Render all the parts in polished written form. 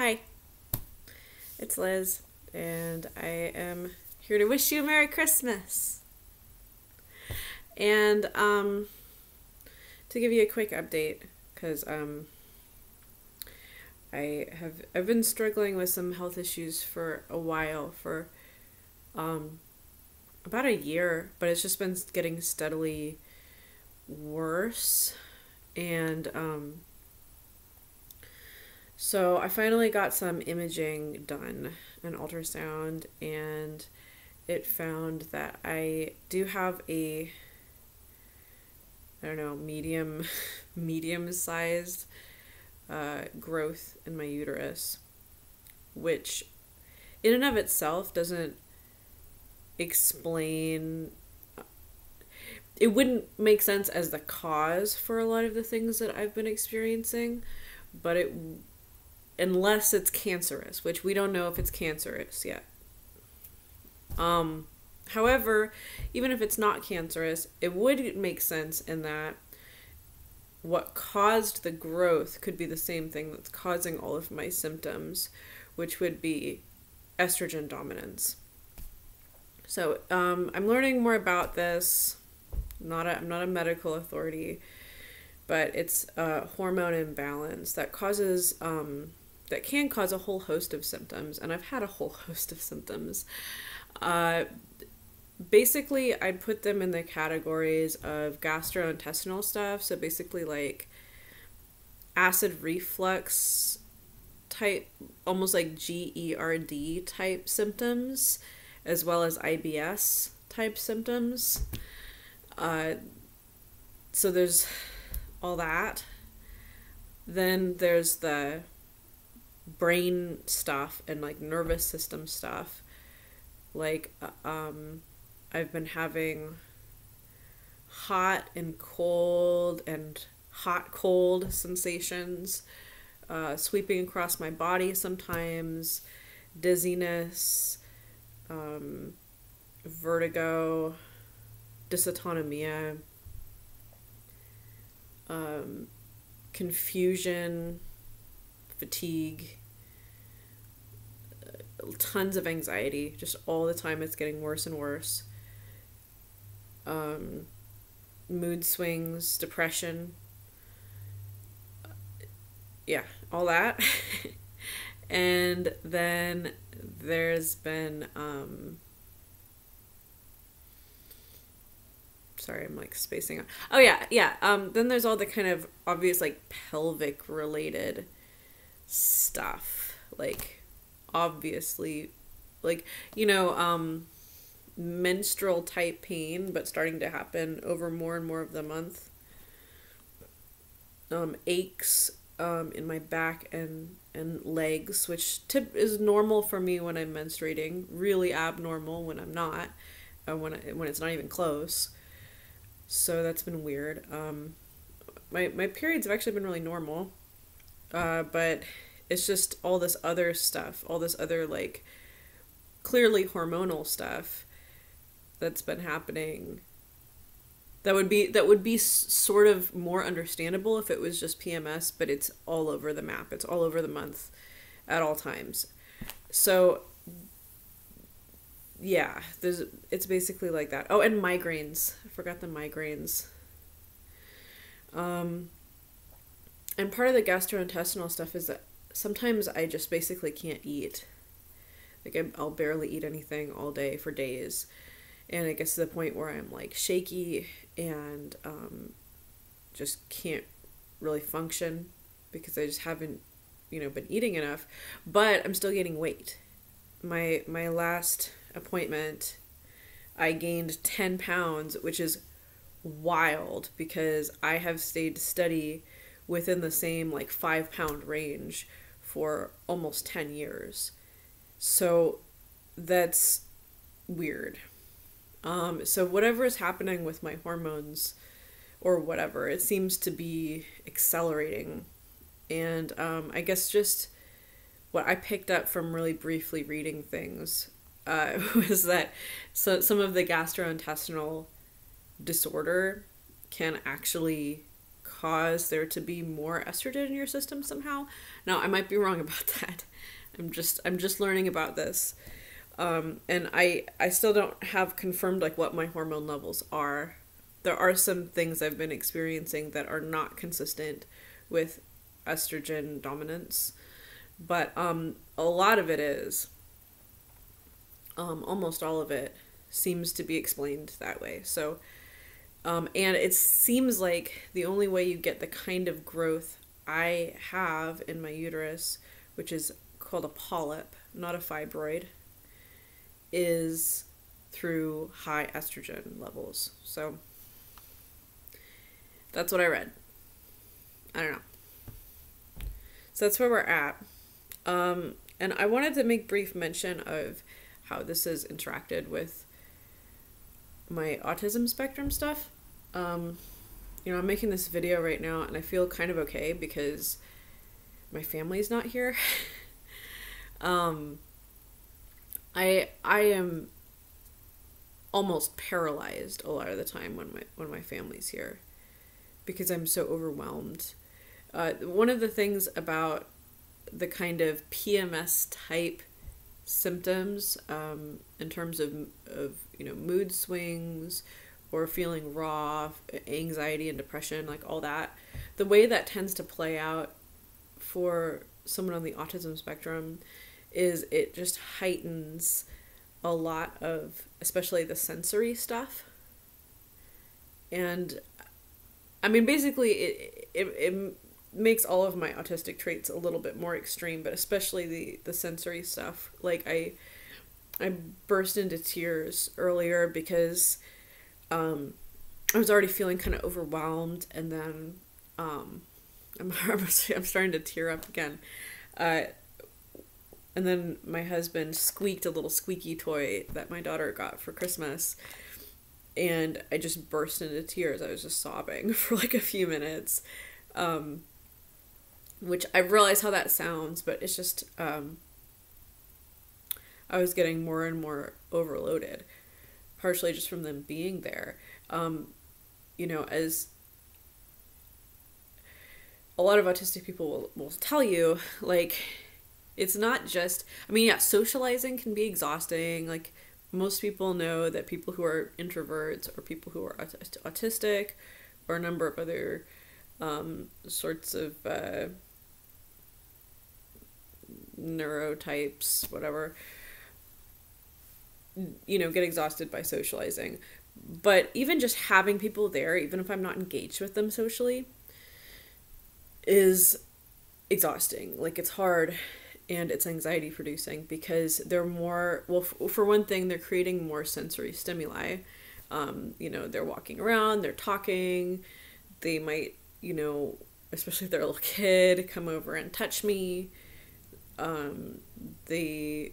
Hi, it's Liz, and I am here to wish you a Merry Christmas. And to give you a quick update, because I've been struggling with some health issues for a while, for um about a year, but it's just been getting steadily worse. And so I finally got some imaging done, an ultrasound, and it found that I do have a, I don't know, medium sized growth in my uterus, which in and of itself doesn't explain, it wouldn't make sense as the cause for a lot of the things that I've been experiencing, but it, unless it's cancerous, which we don't know if it's cancerous yet. However, even if it's not cancerous, it would make sense in that what caused the growth could be the same thing that's causing all of my symptoms, which would be estrogen dominance. So I'm learning more about this. I'm not a medical authority, but it's a hormone imbalance that causes that can cause a whole host of symptoms, and I've had a whole host of symptoms. Uh, Basically, I'd put them in the categories of gastrointestinal stuff. So basically, like acid reflux type, almost like GERD type symptoms, as well as IBS type symptoms. So there's all that. Then there's the brain stuff and like nervous system stuff. Like, I've been having hot and cold and hot cold sensations sweeping across my body sometimes, dizziness, vertigo, dysautonomia, confusion, fatigue, tons of anxiety, just all the time. It's getting worse and worse. Mood swings, depression, yeah, all that. And then there's been sorry, I'm like spacing out. Oh yeah. Then there's all the kind of obvious like pelvic related stuff, like obviously, like, menstrual type pain, but starting to happen over more and more of the month. Aches in my back and legs, which is normal for me when I'm menstruating, really abnormal when I'm not, when it's not even close. So that's been weird. My periods have actually been really normal, but it's just all this other stuff, all this other like clearly hormonal stuff that's been happening. That would be sort of more understandable if it was just PMS, but it's all over the map. It's all over the month at all times. So yeah, it's basically like that. Oh, and migraines. I forgot the migraines. And part of the gastrointestinal stuff is that sometimes I just basically can't eat. Like I'll barely eat anything all day for days. And it gets to the point where I'm like shaky and just can't really function because I just haven't, been eating enough. But I'm still gaining weight. My last appointment, I gained 10 pounds, which is wild because I have stayed steady within the same like 5 pound range for almost 10 years. So that's weird. So whatever is happening with my hormones or whatever, it seems to be accelerating. And I guess just what I picked up from really briefly reading things was that some of the gastrointestinal disorder can actually cause there to be more estrogen in your system somehow. Now, I might be wrong about that. I'm just learning about this. And I still don't have confirmed like what my hormone levels are. There are some things I've been experiencing that are not consistent with estrogen dominance, but a lot of it is. Almost all of it seems to be explained that way. So, and it seems like the only way you get the kind of growth I have in my uterus, which is called a polyp, not a fibroid, is through high estrogen levels. So that's what I read. I don't know. So that's where we're at. And I wanted to make brief mention of how this has interacted with my autism spectrum stuff. I'm making this video right now and I feel kind of okay because my family's not here. I am almost paralyzed a lot of the time when my family's here because I'm so overwhelmed. One of the things about the kind of PMS type symptoms, in terms of mood swings or feeling raw, anxiety and depression, like all that, the way that tends to play out for someone on the autism spectrum is it just heightens a lot of, especially the sensory stuff. And I mean, basically it makes all of my autistic traits a little bit more extreme, but especially the sensory stuff. Like I burst into tears earlier because I was already feeling kind of overwhelmed, and then I'm starting to tear up again. And then my husband squeaked a little squeaky toy that my daughter got for Christmas, and I just burst into tears. I was just sobbing for like a few minutes, which I realize how that sounds, but it's just I was getting more and more overloaded, partially just from them being there. As a lot of autistic people will tell you, like, it's not just, I mean, yeah, socializing can be exhausting. Like, most people know that people who are introverts or people who are autistic or a number of other sorts of neurotypes, whatever, get exhausted by socializing. But even just having people there, even if I'm not engaged with them socially, is exhausting. Like, it's hard and it's anxiety producing because they're more, well, for one thing, they're creating more sensory stimuli. They're walking around, they're talking, they might, especially if they're a little kid, come over and touch me. They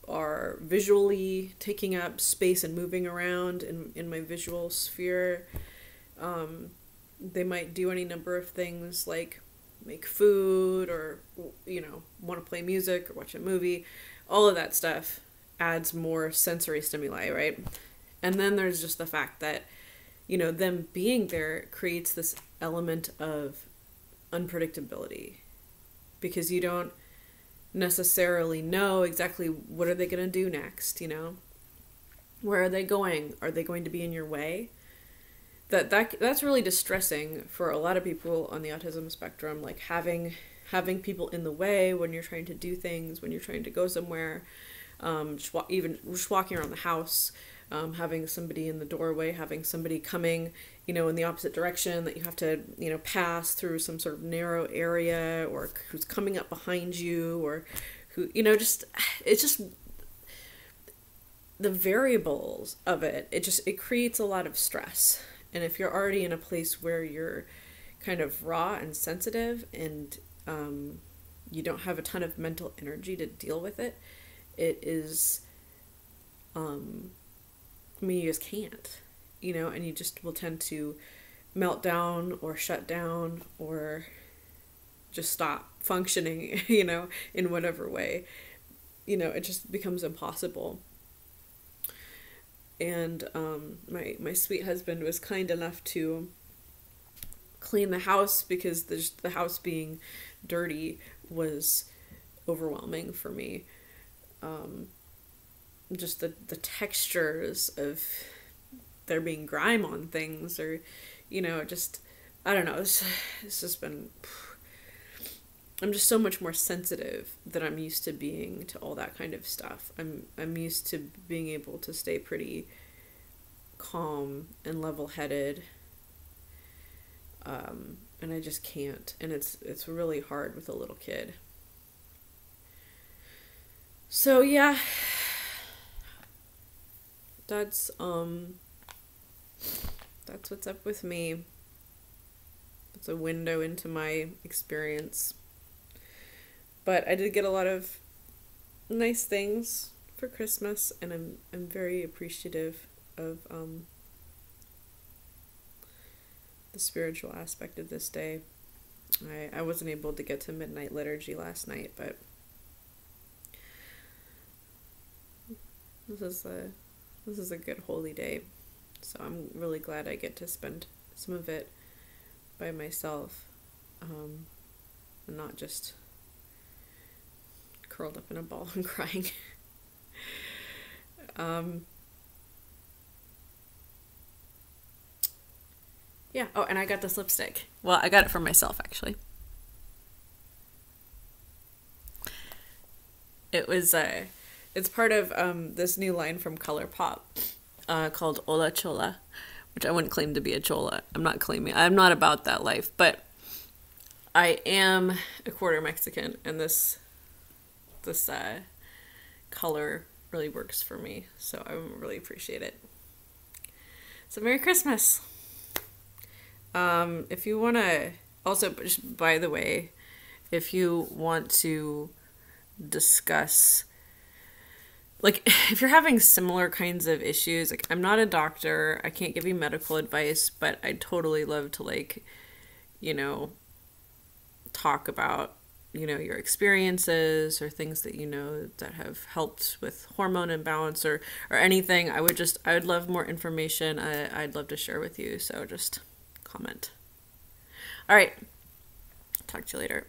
are visually taking up space and moving around in my visual sphere. They might do any number of things like make food or, want to play music or watch a movie. All of that stuff adds more sensory stimuli, right? And then there's just the fact that, them being there creates this element of unpredictability because you don't necessarily know exactly what are they going to do next, where are they going? Are they going to be in your way? That's really distressing for a lot of people on the autism spectrum, like having people in the way when you're trying to do things, when you're trying to go somewhere, just walking around the house, having somebody in the doorway, having somebody coming, in the opposite direction that you have to, pass through some sort of narrow area, or who's coming up behind you, or who, it's just the variables of it. It creates a lot of stress. And if you're already in a place where you're kind of raw and sensitive and you don't have a ton of mental energy to deal with it, it is, you just can't, and you just will tend to melt down or shut down or just stop functioning, in whatever way. It just becomes impossible. And my sweet husband was kind enough to clean the house because the house being dirty was overwhelming for me. Just the textures of there being grime on things, or, you know, just, I don't know, it's just been, I'm just so much more sensitive than I'm used to being to all that kind of stuff. I'm used to being able to stay pretty calm and level-headed, and I just can't, and it's really hard with a little kid. So yeah, that's what's up with me. It's a window into my experience. But I did get a lot of nice things for Christmas, and I'm very appreciative of the spiritual aspect of this day. I wasn't able to get to midnight liturgy last night, but this is a good holy day. So I'm really glad I get to spend some of it by myself, and not just curled up in a ball and crying. Yeah. Oh, and I got this lipstick. Well, I got it for myself, actually. It's part of this new line from ColourPop, called Hola Chola, which I wouldn't claim to be a chola. I'm not about that life, but I am a quarter Mexican, and this color really works for me, so I really appreciate it. So Merry Christmas. If you want to, also, just by the way, if you want to discuss, like, if you're having similar kinds of issues, like, I'm not a doctor, I can't give you medical advice, but I'd totally love to, like, you know, talk about, you know, your experiences or things that you know that have helped with hormone imbalance, or anything. I would love more information. I'd love to share with you, so just comment. All right. Talk to you later.